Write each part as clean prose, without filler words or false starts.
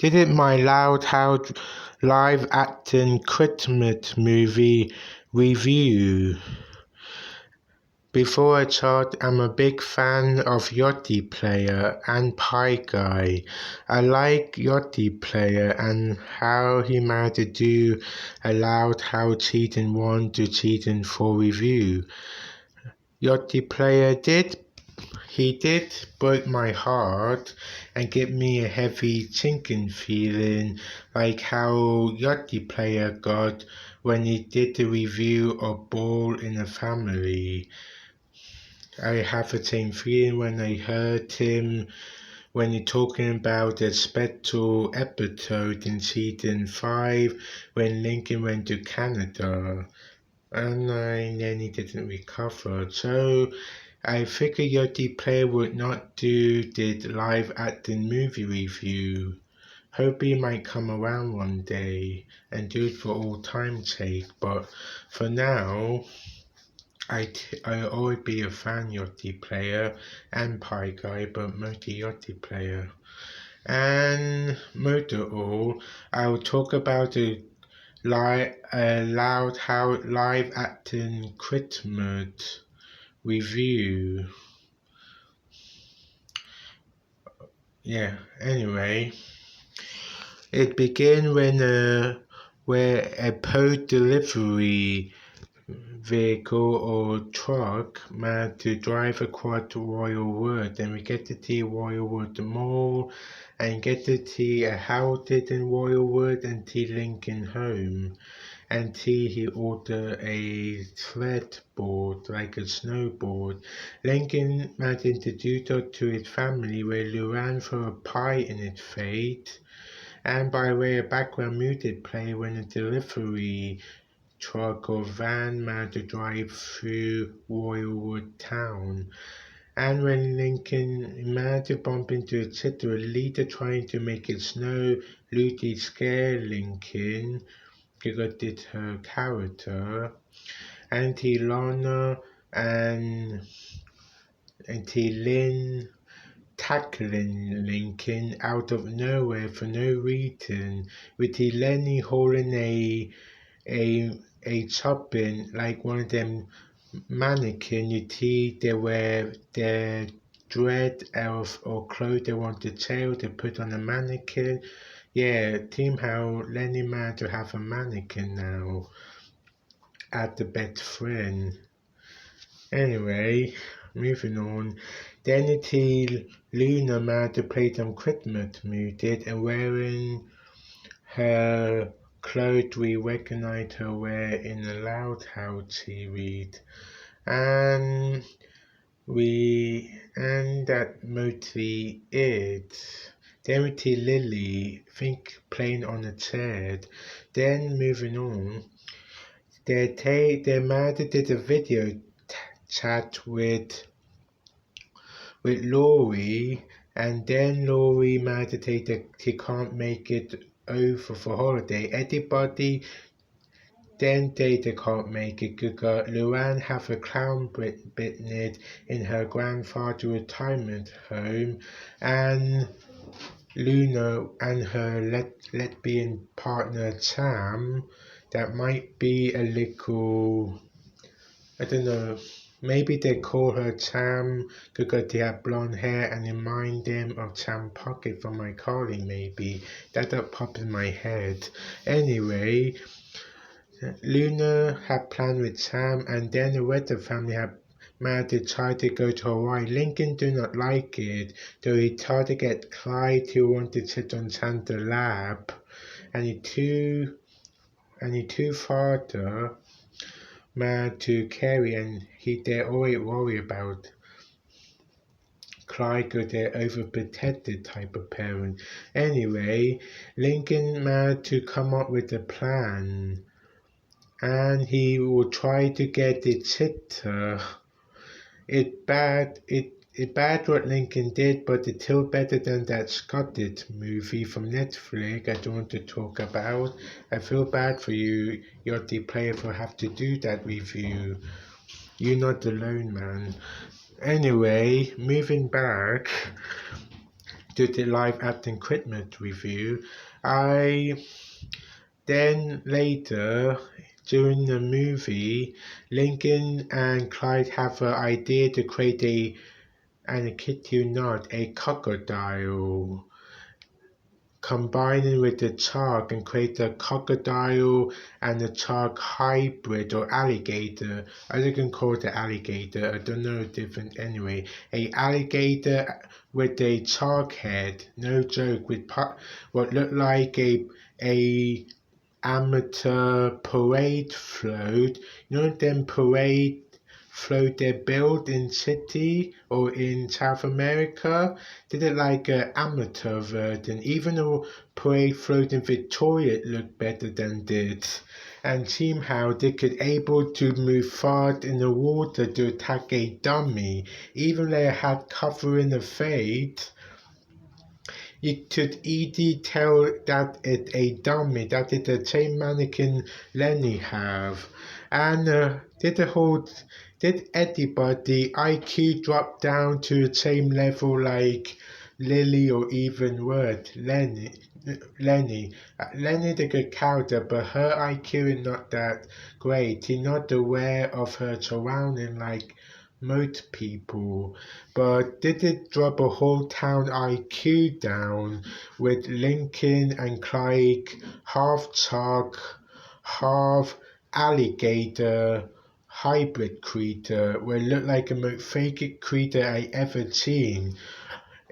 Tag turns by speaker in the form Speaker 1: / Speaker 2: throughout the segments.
Speaker 1: This is my Loud House live action Christmas movie review. Before I start, I'm a big fan of Yoshi Player and Pie Guy. I like Yoshi Player and how he managed to do a Loud House Season 1 to Season 4 review. Yoshi Player did break my heart and give me a heavy sinking feeling like how Yoshi Player got when he did the review of Ball in a Family. I have the same feeling when I heard him when he talking about the special episode in season 5 when Lincoln went to Canada and then he didn't recover. So I figured Yoshi Player would not do the live acting movie review. Hope he might come around one day and do it for all time's sake, but for now, I'll always be a fan Yoshi Player and Pie Guy, but mostly Yoshi Player. And most of all, I'll talk about the Loud House live acting Christmas review. Anyway, it began where a post delivery vehicle or truck managed to drive across Royal Wood, and we get to see Royal Wood Mall and get to see a house in Royal Wood and see Lincoln home. And he ordered a sled board, like a snowboard. Lincoln managed to introduce us to his family where Luann threw a pie in his face. And by way of background music play when a delivery truck or van managed to drive through Royalwood town. And when Lincoln managed to bump into a sitter, a leader trying to make it snow, Lucy scared Lincoln because it's her character. Auntie Lana and Auntie Lynn tackling Lincoln out of nowhere for no reason, with Lenny holding a shopping like one of them mannequin you see they wear their dread elf or clothes they want to sell they put on a mannequin. Team how Lenny managed to have a mannequin now as the best friend. Anyway, moving on. Then it Luna managed to play some Christmas music and wearing her clothes we recognize her wear in the Loud House series. And that mostly it. Then we see Lily playing on a chair. Then moving on, they managed to did a video chat with Laurie, and then Laurie managed to take that he can't make it over for holiday. Everybody then they can't make it because Luann have a clown business in her grandfather's retirement home, and Luna and her lesbian partner Sam, that might be a little, I don't know, maybe they call her Sam because they have blonde hair and remind them of Sam Pocket from my calling maybe. That popped in my head. Anyway, Luna had planned with Sam and then the rest of the family had managed to try to go to Hawaii. Lincoln do not like it, though he tried to get Clyde who wanted to sit on Santa's lap, and he too father managed to carry and they're always worried about Clyde because they're overprotected type of parent. Anyway, Lincoln managed to come up with a plan and he will try to get it sitter. It's bad what Lincoln did, but it's still better than that Scottish movie from Netflix I don't want to talk about. I feel bad for you, Yoshi Player, for have to do that review. You're not alone, man. Anyway, moving back, to the live acting equipment review. I then later, during the movie, Lincoln and Clyde have an idea to create and I kid you not, a crocodile, combining with the shark and create a crocodile and a shark hybrid or alligator. I can call it alligator. I don't know different anyway. A alligator with a shark head, no joke, with what looked like a amateur parade float. You know them parade float they built in city or in South America? Did it like an amateur version. Even though parade float in Victoria looked better than this. And somehow they could able to move fast in the water to attack a dummy. Even they had covering the face, you could easily tell that it's a dummy, that it's the same mannequin Lenny have. And did anybody IQ drop down to the same level like Lily or even worse, Lenny? Lenny the good character, but her IQ is not that great. He's not aware of her surrounding like most people. But did it drop a whole town IQ down with Lincoln and Clyde half shark, half alligator hybrid creature, where it looked like the most fake creature I ever seen.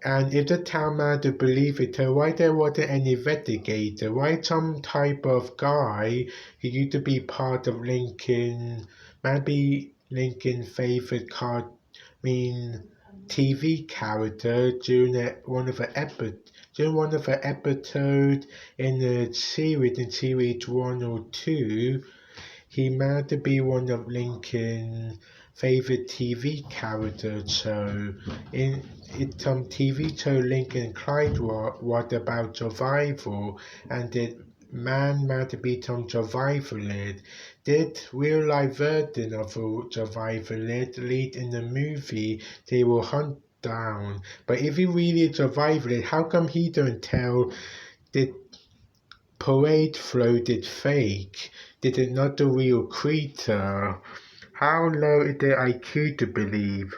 Speaker 1: And if the town manager believed it, why there wasn't any investigator? Why some type of guy who used to be part of Lincoln, maybe Lincoln's favorite TV character during one of the episodes in the series, in series 1 or 2, he managed to be one of Lincoln's favorite TV characters. So in some TV show, Lincoln and Clyde was about survival, and the man managed to be some survivalist. Did real life version of a survivalist lead in the movie they will hunt down? But if he really is survivalist, how come he don't tell the parade floated fake? Did it not the real creature? How low is their IQ to believe?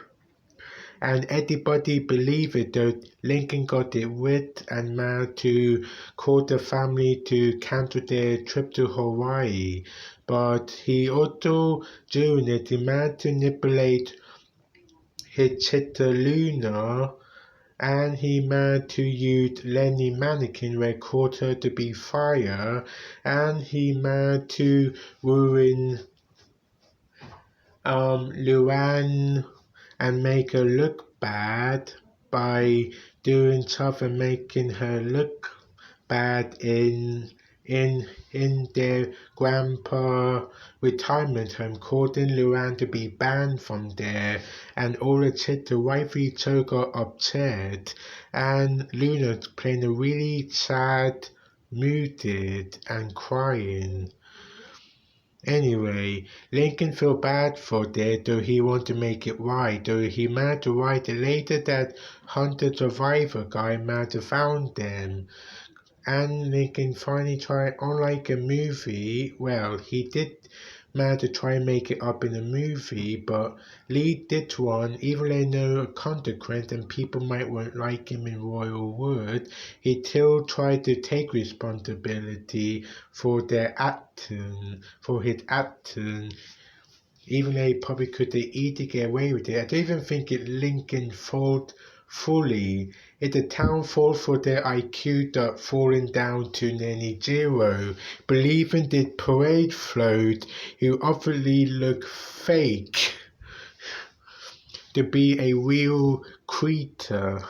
Speaker 1: And anybody believe it that Lincoln got it wit and mad to call the family to cancel their trip to Hawaii. But he also during it he managed to manipulate his sister Luna, and he managed to use Lenny Mannequin where caught her to be fire, and he managed to ruin Luann and make her look bad by doing stuff and making her look bad in their grandpa retirement home, causing Luann to be banned from there, and all the kids, the wifey so got upset, and Luna playing a really sad muted and crying. Anyway, Lincoln felt bad for that, though he wanted to make it right, though he managed to write it later that Hunter Survivor guy managed to found them. And Lincoln finally tried, unlike a movie, well, he did manage to try and make it up in a movie, but Lee did one, even though no consequence and people might won't like him in Royal Wood, he still tried to take responsibility for his acting, even though he probably could easily get away with it. I don't even think it Lincoln's fault fully. It's a town fault for their IQ that falling down to nearly zero, believing the parade float, who obviously look fake, to be a real creature.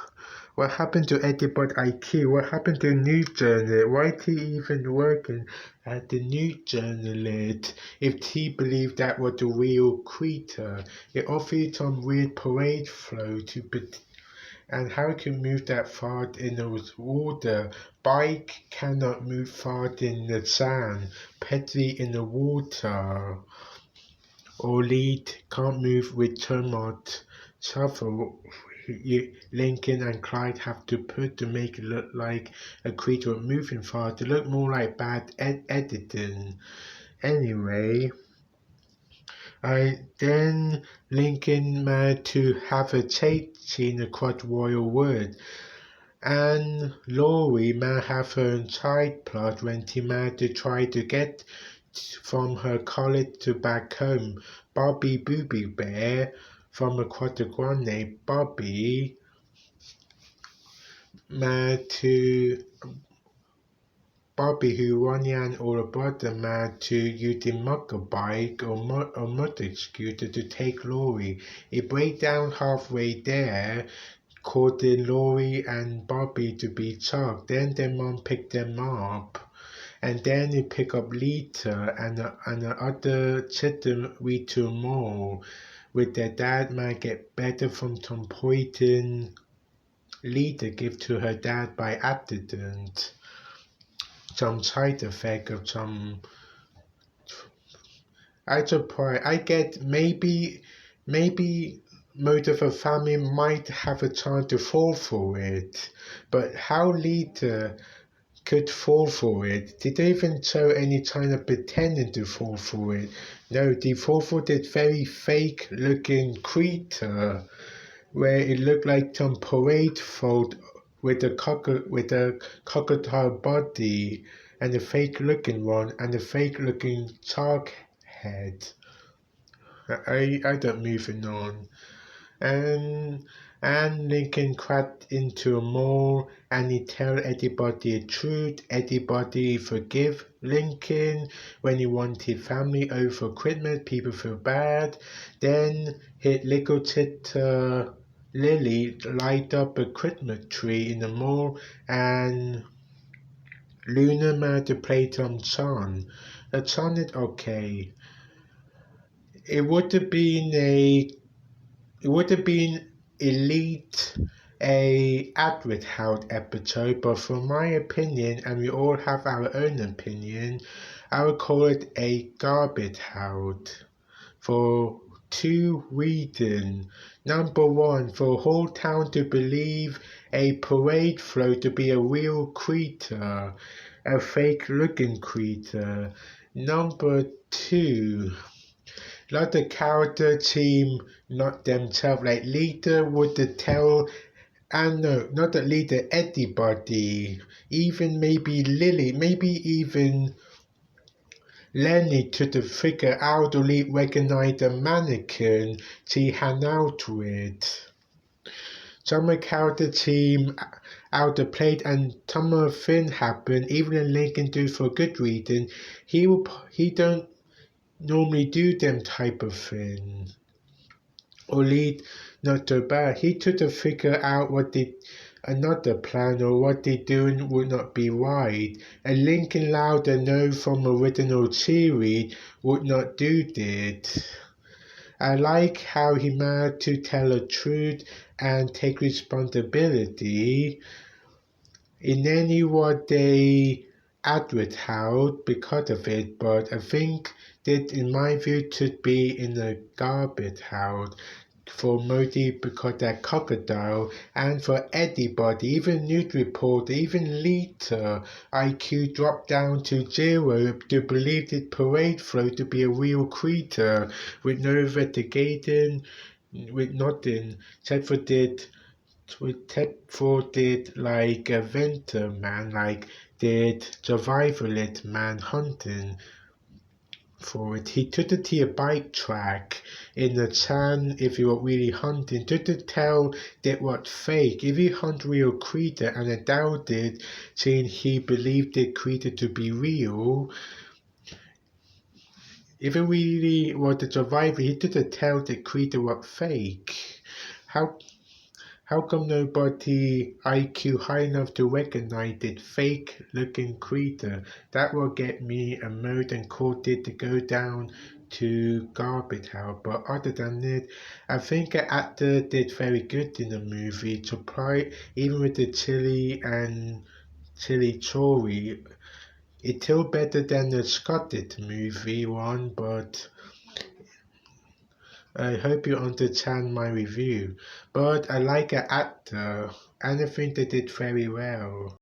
Speaker 1: What happened to Edward IQ? What happened to News Journal? Why is he even working at the News Journalist if he believed that was the real creature? It offered some weird parade flow to and how can move that fast in the water? Bike cannot move fast in the sand, petty in the water. Or lead can't move with termite shovel. Lincoln and Clyde have to put to make it look like a creature moving fast to look more like bad editing. Anyway, I then Lincoln managed to have a chase scene across Royal Wood, and Laurie may have her own side plot when she managed to try to get from her college to back home. Bobby Booby Bear from across the Grande Bobby managed to Bobby, who ran all about the man to use the motorbike or motor scooter to take Laurie. He break down halfway there, causing Laurie and Bobby to be shocked. Then their mom picked them up. And then he pick up Lita and the other children read to more. With their dad might get better from some poison Lita give to her dad by accident. Some side effect of some I get maybe most of the family might have a chance to fall for it. But how Lita could fall for it? Did they even show any sign of pretending to fall for it? No, they fall for this very fake looking creature where it looked like some parade float with a crocodile body and a fake looking one and a fake looking shark head. I don't moving on. And and Lincoln crept into a mall and he tell everybody the truth. Everybody forgive Lincoln when he wanted family over Christmas. People feel bad. Then his little sister Lily light up a Christmas tree in the mall and Luna managed to play some song. The song is okay. It would have been a It would have been elite a Edward House episode, but from my opinion, and we all have our own opinion, I would call it a garbage house for two reasons. Number one, for a whole town to believe a parade float to be a real creature, a fake looking creature. Number two, let the character team not themselves. Like Lita would tell, and no, not that Lita, anybody, even maybe Lily, maybe even Lenny could figure out or recognize the mannequin she hung out with. Some character team out the plate and some thing happen, even if Lincoln do for good reason, he don't normally do them type of thing. Or lead not so bad. He took to figure out what they another plan or what they doing would not be right. And Lincoln Lauder know from original series would not do that. I like how he managed to tell the truth and take responsibility in any what they advertise because of it, but I think that in my view should be in a garbage house for Modi because that crocodile and for anybody, even news reporter, even Lita, IQ dropped down to zero to believe this parade float to be a real creature with no investigating, with nothing, except for that for did like a winter man, like did survivalist man hunting for it. He took it to a bike track in the town if you were really hunting, just to tell that what fake. If you hunt real creature and I doubted, saying he believed the creature to be real, if it really was a survivor, he didn't tell the creature what fake. How How come nobody IQ high enough to recognize that fake looking creature? That will get me a mode and cause it to go down to garbage house. But other than it, I think the actor did very good in the movie. Surprise, even with the chili story, it's still better than the Scottish movie one, but I hope you understand my review. But I like an actor, and I think they did very well.